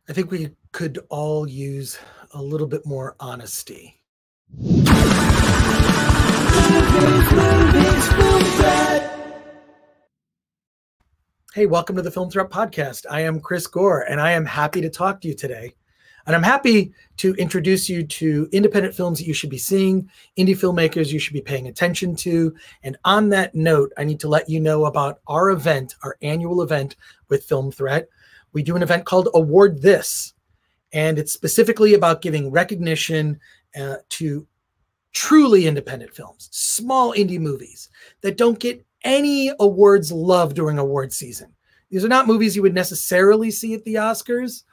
I think we could all use a little bit more honesty. Hey, welcome to the Film Threat Podcast. I am Chris Gore, and I am happy to talk to you today. And I'm happy to introduce you to independent films that you should be seeing, indie filmmakers you should be paying attention to. And on that note, I need to let you know about our event, our annual event with Film Threat. We do an event called Award This, and it's specifically about giving recognition to truly independent films, small indie movies that don't get any awards love during award season. These are not movies you would necessarily see at the Oscars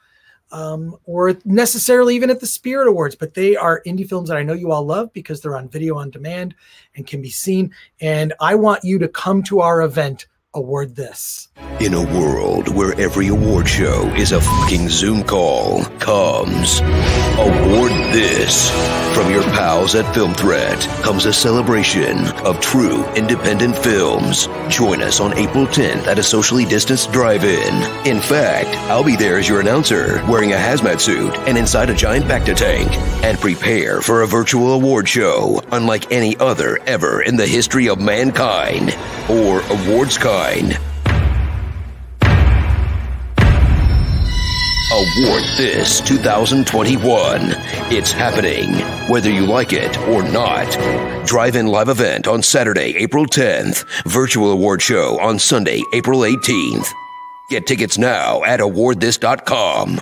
or necessarily even at the Spirit Awards, but they are indie films that I know you all love because they're on video on demand and can be seen. And I want you to come to our event, Award This. In a world where every award show is a fucking Zoom call, comes Award This. From your pals at Film Threat comes a celebration of true independent films. Join us on April 10th at a socially distanced drive-in. In fact, I'll be there as your announcer, wearing a hazmat suit and inside a giant Bacta tank. And prepare for a virtual award show unlike any other ever in the history of mankind. Or awards kind. Award This 2021. It's happening, whether you like it or not. Drive-in live event on Saturday, April 10th. Virtual award show on Sunday, April 18th. Get tickets now at awardthis.com.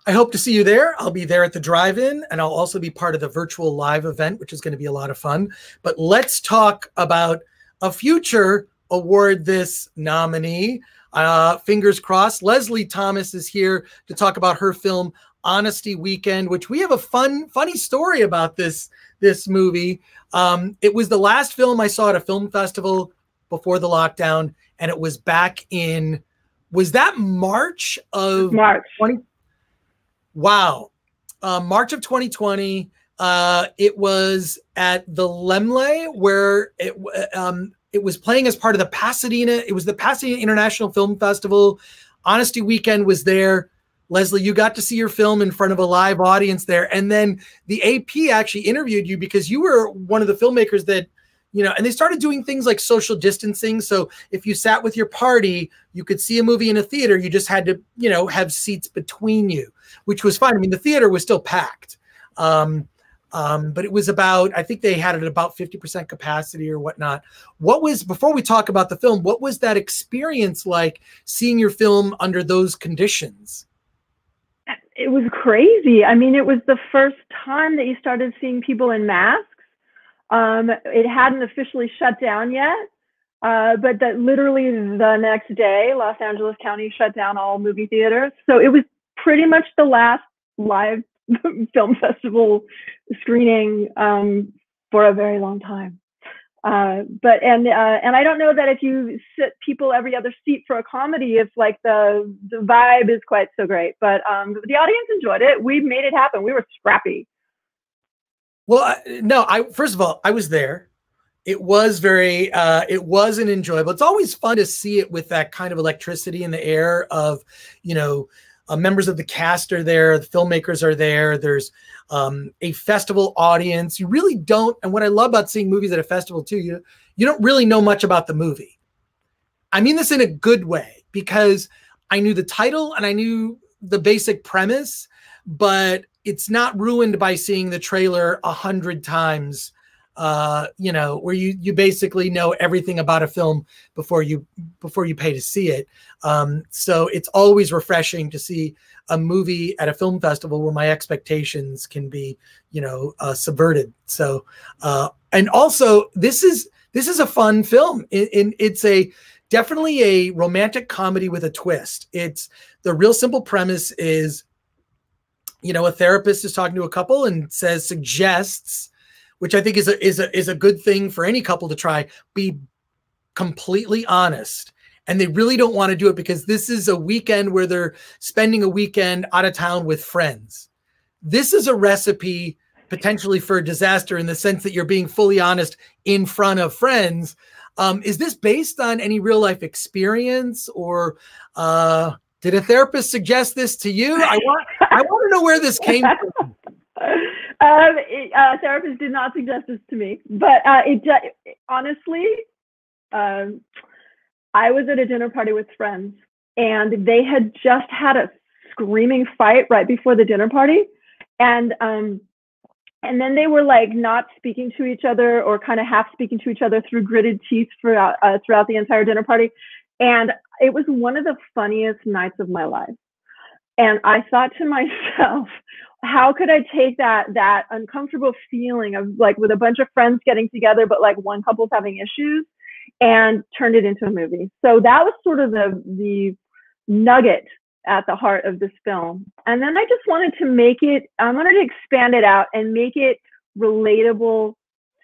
I hope to see you there. I'll be there at the drive-in, and I'll also be part of the virtual live event, which is going to be a lot of fun. But let's talk about a future Award This nominee. Fingers crossed. Leslie Thomas is here to talk about her film Honesty Weekend, which we have a funny story about this movie. It was the last film I saw at a film festival before the lockdown, and it was back in, was that March of 20? Wow. March of 2020. It was at the Laemmle, where it was playing as part of the Pasadena. It was the Pasadena International Film Festival. Honesty Weekend was there. Leslie, you got to see your film in front of a live audience there. And then the AP actually interviewed you because you were one of the filmmakers that, you know, and they started doing things like social distancing. So if you sat with your party, you could see a movie in a theater. You just had to, you know, have seats between you, which was fine. I mean, the theater was still packed. But it was about, I think they had it at about 50% capacity or whatnot. What was, before we talk about the film, what was that experience like seeing your film under those conditions? It was crazy. I mean, it was the first time that you started seeing people in masks. It hadn't officially shut down yet, but that literally the next day, Los Angeles County shut down all movie theaters. So it was pretty much the last live film festival screening for a very long time. But I don't know that if you sit people every other seat for a comedy, if like the vibe is quite so great. But the audience enjoyed it. We made it happen. We were scrappy. Well, no, first of all, I was there. It was it wasn't enjoyable. It's always fun to see it with that kind of electricity in the air of, you know, members of the cast are there, the filmmakers are there. There's a festival audience. You really don't. And what I love about seeing movies at a festival too, you don't really know much about the movie. I mean this in a good way, because I knew the title and I knew the basic premise, but it's not ruined by seeing the trailer 100 times, you know, where you basically know everything about a film before you pay to see it. So it's always refreshing to see a movie at a film festival where my expectations can be, you know, subverted. So, and also this is a fun film. It's definitely a romantic comedy with a twist. It's the real simple premise is, you know, a therapist is talking to a couple and suggests, which I think is a good thing for any couple to try, be completely honest. And they really don't want to do it because this is a weekend where they're spending a weekend out of town with friends. This is a recipe potentially for a disaster in the sense that you're being fully honest in front of friends. Is this based on any real life experience, or did a therapist suggest this to you? I want to know where this came from. A therapist did not suggest this to me, but honestly, I was at a dinner party with friends, and they had just had a screaming fight right before the dinner party, and then they were like not speaking to each other, or kind of half speaking to each other through gritted teeth throughout the entire dinner party, and it was one of the funniest nights of my life. And I thought to myself, how could I take that uncomfortable feeling of like with a bunch of friends getting together, but like one couple's having issues, and turned it into a movie. So that was sort of the nugget at the heart of this film. And then I just wanted to expand it out and make it relatable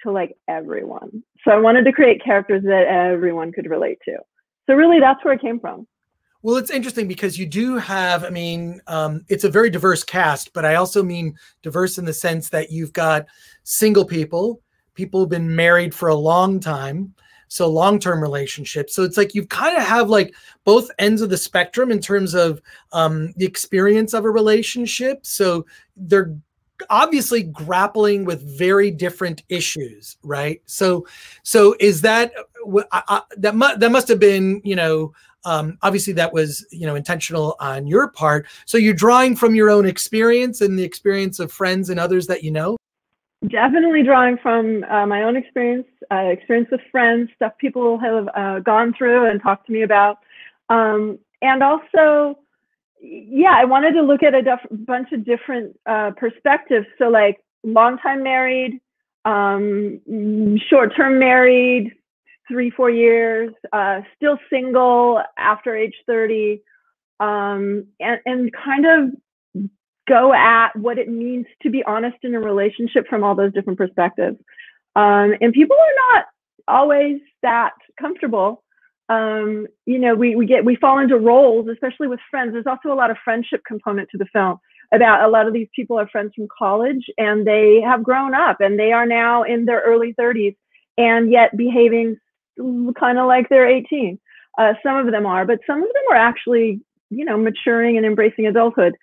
to like everyone. So I wanted to create characters that everyone could relate to. So really that's where it came from. Well, it's interesting because you do have, it's a very diverse cast, but I also mean diverse in the sense that you've got single people who've been married for a long time. So long-term relationships. So it's like you kind of have like both ends of the spectrum in terms of the experience of a relationship. So they're obviously grappling with very different issues, right? So is that that must have been, obviously that was, intentional on your part. So you're drawing from your own experience and the experience of friends and others that you know? Definitely drawing from my own experience with friends, stuff people have gone through and talked to me about. And also, I wanted to look at a bunch of different perspectives. So like long-time married, short-term married, 3-4 years, still single after age 30, and kind of go at what it means to be honest in a relationship from all those different perspectives. And people are not always that comfortable. We fall into roles, especially with friends. There's also a lot of friendship component to the film. About a lot of these people are friends from college, and they have grown up and they are now in their early 30s and yet behaving kind of like they're 18. Some of them are, but some of them are actually, maturing and embracing adulthood.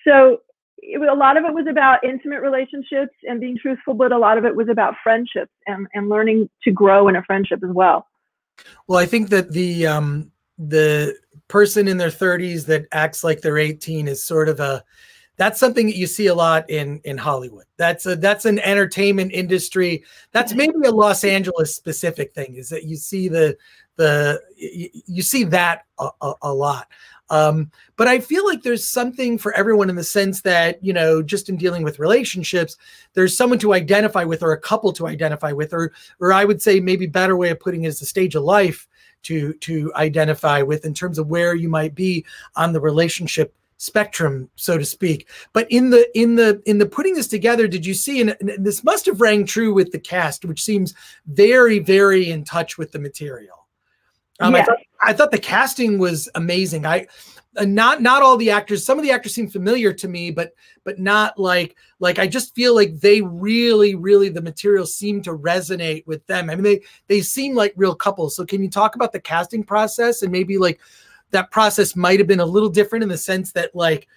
So a lot of it was about intimate relationships and being truthful, but a lot of it was about friendships and learning to grow in a friendship as well. Well, I think that the person in their 30s that acts like they're 18 is sort of that's something that you see a lot in Hollywood. That's an entertainment industry. That's maybe a Los Angeles specific thing, is that you see you see that a lot. But I feel like there's something for everyone in the sense that, just in dealing with relationships, there's someone to identify with, or a couple to identify with, or I would say maybe better way of putting it is the stage of life to identify with in terms of where you might be on the relationship spectrum, so to speak. But in the putting this together, did you see, and this must have rang true with the cast, which seems very, very in touch with the material. Yeah. I thought the casting was amazing. Not all the actors. Some of the actors seem familiar to me, but not like I just feel like they really, really, the material seemed to resonate with them. I mean, they seem like real couples. So can you talk about the casting process, and maybe like that process might have been a little different in the sense that like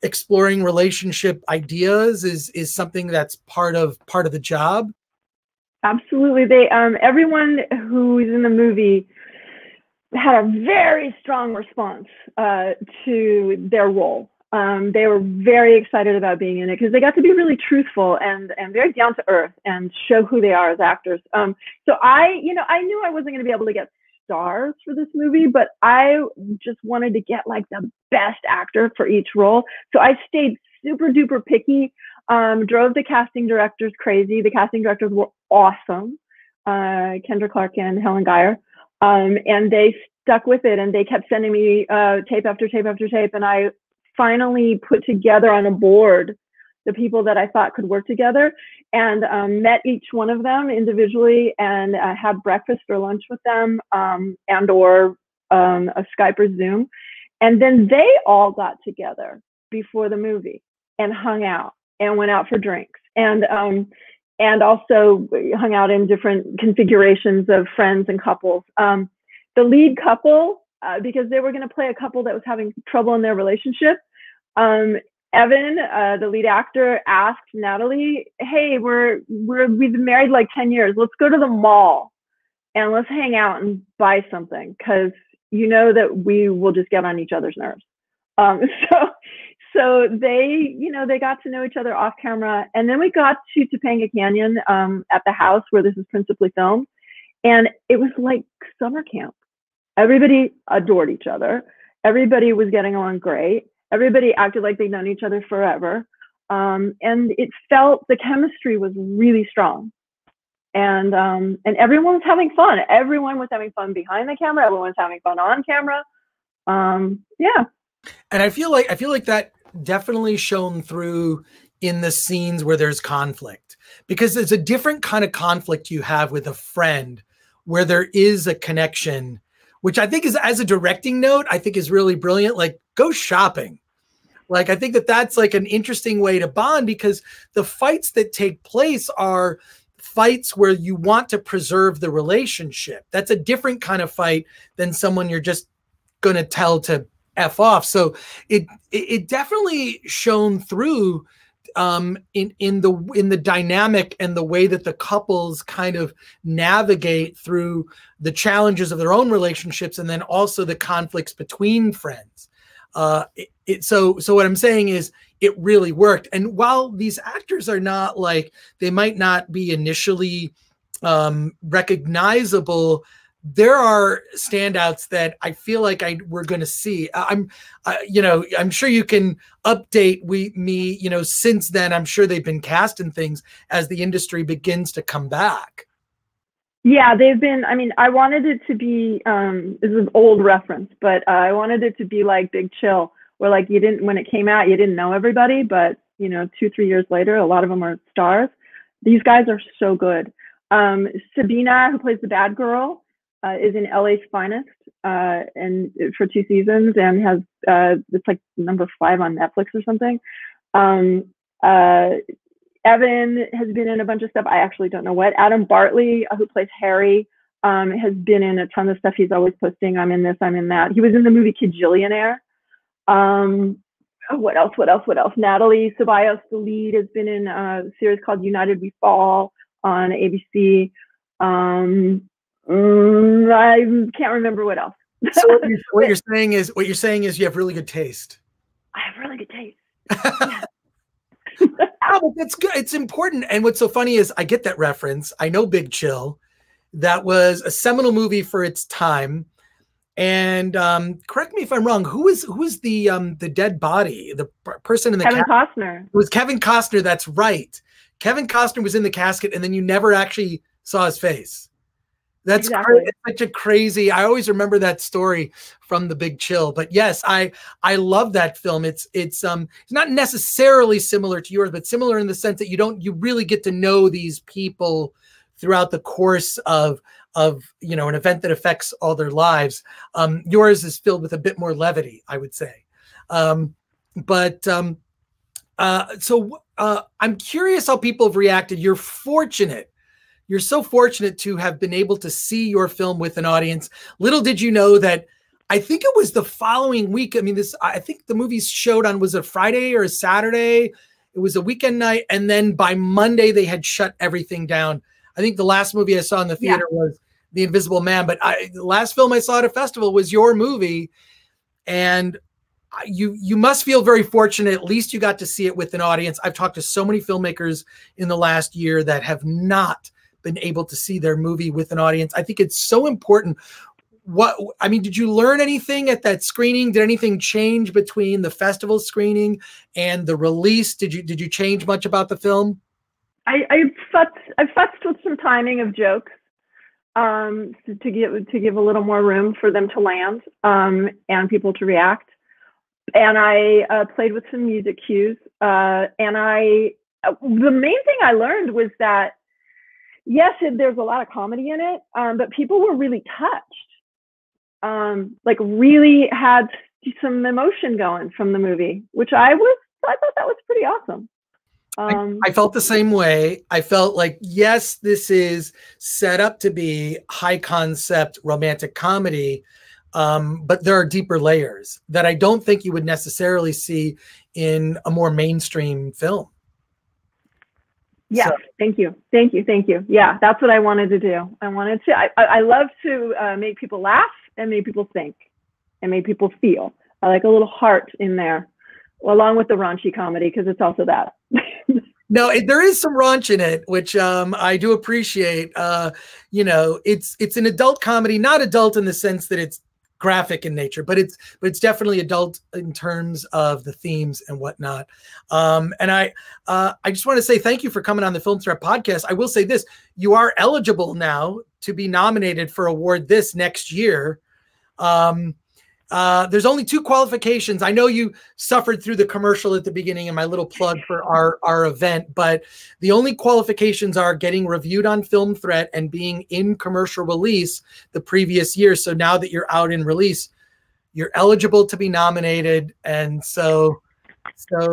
exploring relationship ideas is something that's part of the job? Absolutely. They everyone who is in the movie had a very strong response to their role. They were very excited about being in it because they got to be really truthful and very down to earth and show who they are as actors. So I knew I wasn't going to be able to get stars for this movie, but I just wanted to get like the best actor for each role. So I stayed super duper picky, drove the casting directors crazy. The casting directors were awesome, Kendra Clark and Helen Geyer. And they stuck with it, and they kept sending me tape after tape after tape. And I finally put together on a board the people that I thought could work together, and met each one of them individually, and had breakfast or lunch with them, and or a Skype or Zoom. And then they all got together before the movie and hung out and went out for drinks. And and also hung out in different configurations of friends and couples. The lead couple, because they were going to play a couple that was having trouble in their relationship, Evan, the lead actor, asked Natalie, "Hey, we've been married like 10 years. Let's go to the mall and let's hang out and buy something, because you know that we will just get on each other's nerves." So they, they got to know each other off camera, and then we got to Topanga Canyon at the house where this is principally filmed, and it was like summer camp. Everybody adored each other. Everybody was getting along great. Everybody acted like they'd known each other forever, and it felt, the chemistry was really strong, and everyone was having fun. Everyone was having fun behind the camera. Everyone was having fun on camera. Yeah. And I feel like that definitely shone through in the scenes where there's conflict, because there's a different kind of conflict you have with a friend where there is a connection, which I think is, as a directing note, I think is really brilliant. Like, go shopping. Like, I think that that's like an interesting way to bond, because the fights that take place are fights where you want to preserve the relationship. That's a different kind of fight than someone you're just going to tell to F off. So it definitely shone through in the dynamic and the way that the couples kind of navigate through the challenges of their own relationships, and then also the conflicts between friends. So what I'm saying is, it really worked. And while these actors are not, like, they might not be initially recognizable, there are standouts that I feel like we're going to see. I'm sure you can update me, since then. I'm sure they've been cast in things as the industry begins to come back. Yeah, they've been, I wanted it to be, this is an old reference, but I wanted it to be like Big Chill, where, like, when it came out, you didn't know everybody, but 2-3 years later, a lot of them are stars. These guys are so good. Sabina, who plays the bad girl, is in LA's Finest, and for 2 seasons, and has it's like number 5 on Netflix or something. Evan has been in a bunch of stuff. I actually don't know what. Adam Bartley, who plays Harry, has been in a ton of stuff. He's always posting, "I'm in this, I'm in that." He was in the movie Kajillionaire. What else? Natalie Ceballos, the lead, has been in a series called United We Fall on ABC. I can't remember what else. So what you're saying is you have really good taste. I have really good taste. Oh, that's good. It's important. And what's so funny is, I get that reference. I know Big Chill. That was a seminal movie for its time. And correct me if I'm wrong. Who was the dead body? The person in the Kevin Costner. It was Kevin Costner. That's right. Kevin Costner was in the casket, and then you never actually saw his face. That's exactly. It's such a crazy. I always remember that story from The Big Chill. But yes, I love that film. It's not necessarily similar to yours, but similar in the sense that you really get to know these people throughout the course of an event that affects all their lives. Yours is filled with a bit more levity, I would say. So I'm curious how people have reacted. You're fortunate. You're so fortunate to have been able to see your film with an audience. Little did you know that, I think it was the following week. I think the movie showed on, was a Friday or a Saturday? It was a weekend night. And then by Monday, they had shut everything down. I think the last movie I saw in the theater was The Invisible Man. But the last film I saw at a festival was your movie. And you must feel very fortunate. At least you got to see it with an audience. I've talked to so many filmmakers in the last year that have not been able to see their movie with an audience. I think it's so important. Did you learn anything at that screening? Did anything change between the festival screening and the release? Did you change much about the film? I futzed with some timing of jokes to give a little more room for them to land and people to react. And I played with some music cues. The main thing I learned was that, yes, there's a lot of comedy in it, but people were really touched, like really had some emotion going from the movie, which I thought that was pretty awesome. I felt the same way. I felt like, yes, this is set up to be high concept romantic comedy, but there are deeper layers that I don't think you would necessarily see in a more mainstream film. Yes, so. Thank you. Yeah, that's what I wanted to do. I love to make people laugh and make people think and make people feel. I like a little heart in there, along with the raunchy comedy, because it's also that. No, there is some raunch in it, which I do appreciate. You know, it's an adult comedy, not adult in the sense that it's graphic in nature, but it's definitely adult in terms of the themes and whatnot. And I just want to say thank you for coming on the Film Threat podcast. I will say this: you are eligible now to be nominated for Award This next year. There's only 2 qualifications. I know you suffered through the commercial at the beginning and my little plug for our event, but the only qualifications are getting reviewed on Film Threat and being in commercial release the previous year. So now that you're out in release, you're eligible to be nominated. And so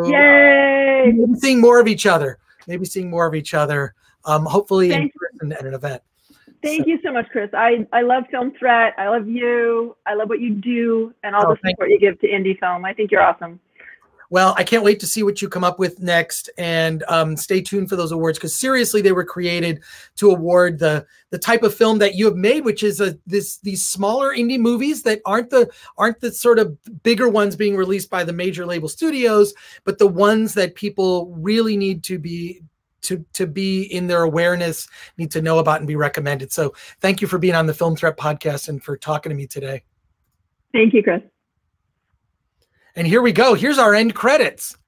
yay! Maybe seeing more of each other, hopefully in person at an event. Thank you so much, Chris. I love Film Threat. I love you. I love what you do and all the support you give to indie film. I think you're awesome. Well, I can't wait to see what you come up with next, and stay tuned for those awards, because seriously, they were created to award the type of film that you have made, which is these smaller indie movies that aren't the sort of bigger ones being released by the major label studios, but the ones that people really need to be in their awareness, need to know about and be recommended. So thank you for being on the Film Threat podcast and for talking to me today. Thank you, Chris. And here we go. Here's our end credits.